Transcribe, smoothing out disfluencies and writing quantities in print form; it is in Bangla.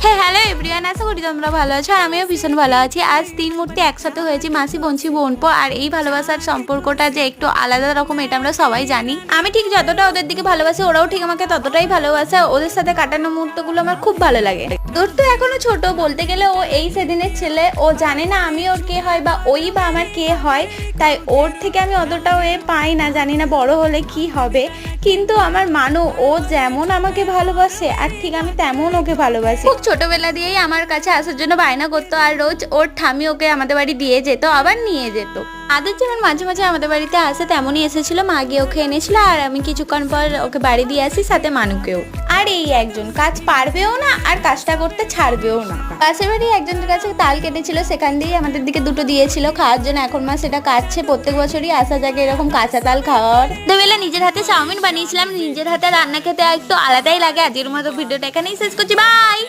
হ্যাঁ হ্যালো এভরিওয়ান, আশা করি তোমরা ভালো আছো আর আমিও ভীষণ ভালো আছি। আজ 3 মূর্তি একসাথে হয়েছি, মাসি বোনছি বোনপো। আর এই ভালোবাসার সম্পর্কটা যে একটু আলাদা রকম এটা আমরা সবাই জানি। আমি ঠিক যতটা ওদের দিকে ভালোবাসি ওরাও ঠিক আমাকে ততটাই ভালোবাসে। ওদের সাথে কাটানো মুহূর্তগুলো আমার খুব ভালো লাগে। তোর তো এখনো ছোট, বলতে গেলে ও এই সেদিনের ছেলে, ও জানে না আমি ওর কে হয় বা ওই বা আমার কে হয়, তাই ওর থেকে আমি অতটাও পাই না, জানি না বড় হলে কি হবে। কিন্তু আমার মানু, ও যেমন আমাকে ভালোবাসে আর ঠিক আমি তেমন ওকে ভালোবাসি। খুব ছোটবেলা দিয়েই আমার কাছে আসার জন্য বায়না করতো, আর রোজ ওর ঠামি ওকে আমাদের বাড়ি দিয়ে যেত, আবার নিয়ে যেত। আদের যেমন মাঝে মাঝে আমাদের বাড়িতে আসে তেমনই এসেছিল, মা গিয়ে ওকে এনেছিল আর আমি কিছুক্ষণ পর ওকে বাড়ি দিয়ে আসি, সাথে মানুকেও। আর এই একজন কাজ পারবেও না আর কাজটা করতে ছাড়বেও না। পাশের বাড়ি একজনের কাছে তাল কেটেছিল, সেখান দিয়েই আমাদের দিকে দুটো দিয়েছিল খাওয়ার জন্য। এখন মা সেটা কাটছে, প্রত্যেক বছরই আসা যাকে এরকম কাঁচা তাল খাওয়ার। দুবেলা নিজের হাতে চাউমিন বানিয়েছিলাম, নিজের হাতে রান্না খেতে একটু আলাদাই লাগে। আজকের মতো ভিডিওটা এখানেই শেষ করছি, বাই।